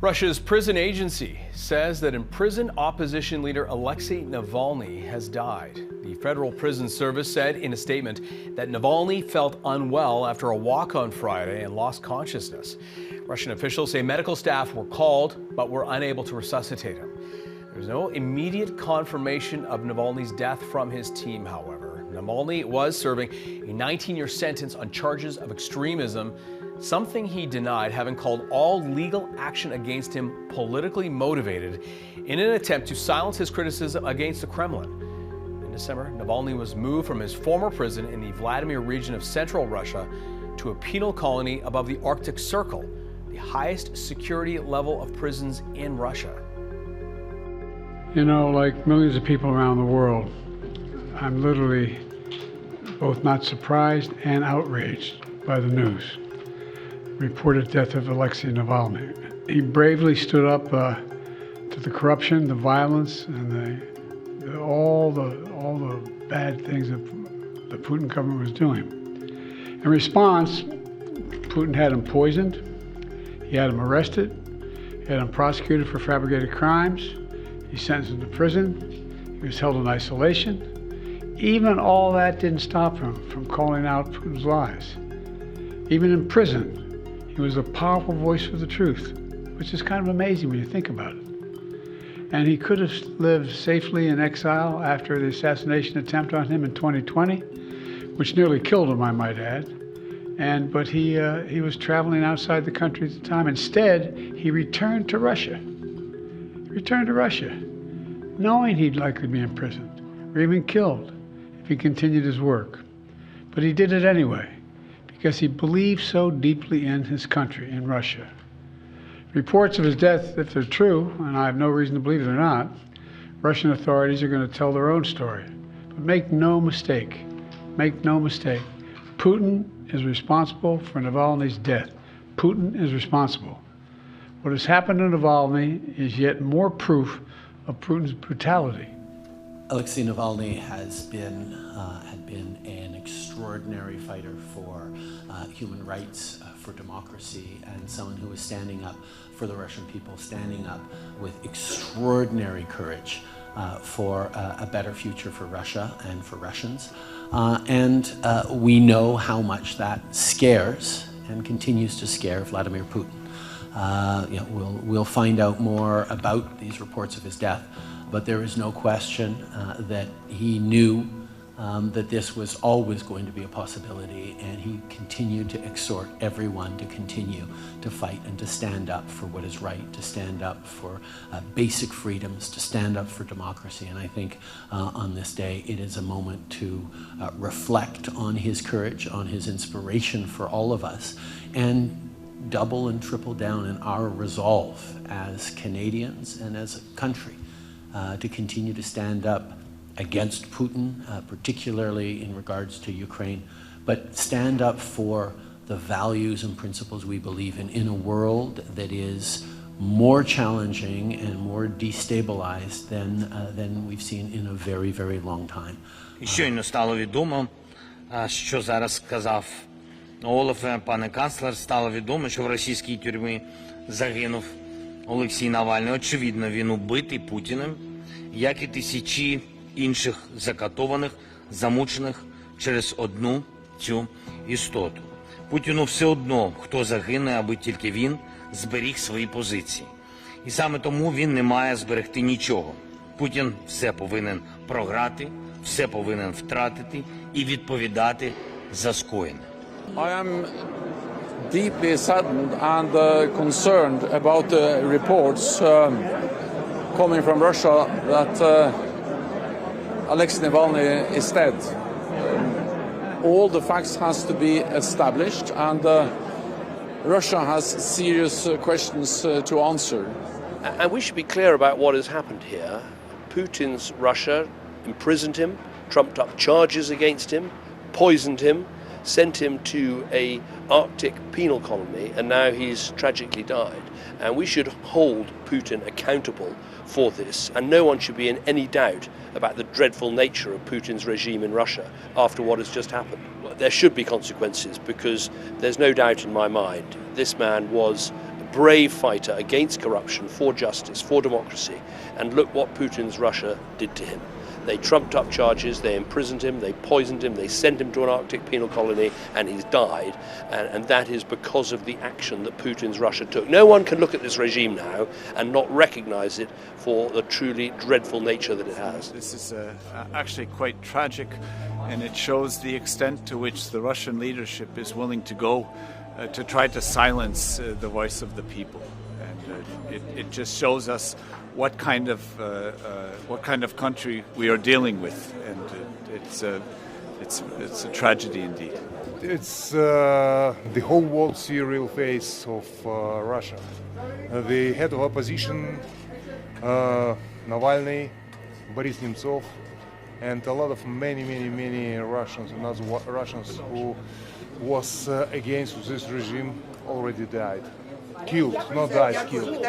Russia's prison agency says that imprisoned opposition leader Alexei Navalny has died. The Federal Prison Service said in a statement that Navalny felt unwell after a walk on Friday and lost consciousness. Russian officials say medical staff were called but were unable to resuscitate him. There's no immediate confirmation of Navalny's death from his team, however. Navalny was serving a 19-year sentence on charges of extremism, something he denied, having called all legal action against him politically motivated in an attempt to silence his criticism against the Kremlin. In December, Navalny was moved from his former prison in the Vladimir region of central Russia to a penal colony above the Arctic Circle, the highest security level of prisons in Russia. You know, like millions of people around the world, I'm literally both not surprised and outraged by the news. Reported death of Alexei Navalny. He bravely stood up to the corruption, the violence, and all the bad things that the Putin government was doing. In response, Putin had him poisoned, he had him arrested, he had him prosecuted for fabricated crimes, he sentenced him to prison, he was held in isolation. Even all that didn't stop him from calling out Putin's lies. Even in prison, he was a powerful voice for the truth, which is kind of amazing when you think about it. And he could have lived safely in exile after the assassination attempt on him in 2020, which nearly killed him, I might add. But he was traveling outside the country at the time. Instead, he returned to Russia. Knowing he'd likely be imprisoned or even killed if he continued his work. But he did it anyway, because he believed so deeply in his country, in Russia. Reports of his death, if they're true, and I have no reason to believe they're not, Russian authorities are going to tell their own story. But make no mistake, Putin is responsible for Navalny's death. Putin is responsible. What has happened to Navalny is yet more proof of Putin's brutality. Alexei Navalny had been an extraordinary fighter for human rights, for democracy, and someone who was standing up for the Russian people, standing up with extraordinary courage for a better future for Russia and for Russians. We know how much that scares and continues to scare Vladimir Putin. We'll find out more about these reports of his death, but there is no question that he knew that this was always going to be a possibility, and he continued to exhort everyone to continue to fight and to stand up for what is right, to stand up for basic freedoms, to stand up for democracy. And I think on this day it is a moment to reflect on his courage, on his inspiration for all of us, and double and triple down in our resolve as Canadians and as a country to continue to stand up against Putin, particularly in regards to Ukraine, but stand up for the values and principles we believe in a world that is more challenging and more destabilized than we've seen in a very, very long time. Щойно стало відомо, що зараз сказав Олаф, пане канцлер, стало відомо, що в російській тюрмі загинув Олексій Навальний. Очевидно, він убитий Путіним, як і тисячі інших закатованих, замучених через одну цю істоту. Путіну все одно, хто загине, аби тільки він зберіг свої позиції. І саме тому він не має зберегти нічого. Путін все повинен програти, все повинен втратити і відповідати за скоєне. I am deeply saddened and concerned about the reports coming from Russia that Alexei Navalny is dead. All the facts has to be established, and Russia has serious questions to answer. And we should be clear about what has happened here. Putin's Russia imprisoned him, trumped up charges against him, poisoned him, sent him to an Arctic penal colony, and now he's tragically died. And we should hold Putin accountable for this, and no one should be in any doubt about the dreadful nature of Putin's regime in Russia after what has just happened. There should be consequences, because there's no doubt in my mind this man was brave fighter against corruption, for justice, for democracy. And look what Putin's Russia did to him. They trumped up charges, they imprisoned him, they poisoned him, they sent him to an Arctic penal colony, and he's died. And that is because of the action that Putin's Russia took. No one can look at this regime now and not recognize it for the truly dreadful nature that it has. This is actually quite tragic, and it shows the extent to which the Russian leadership is willing to go to try to silence the voice of the people. And it just shows us what kind of country we are dealing with, and it's a tragedy indeed. It's the whole world see a real face of Russia. The head of opposition, Navalny, Boris Nemtsov, and a lot of many Russians and other Russians who was against this regime already died. Killed, not died, killed.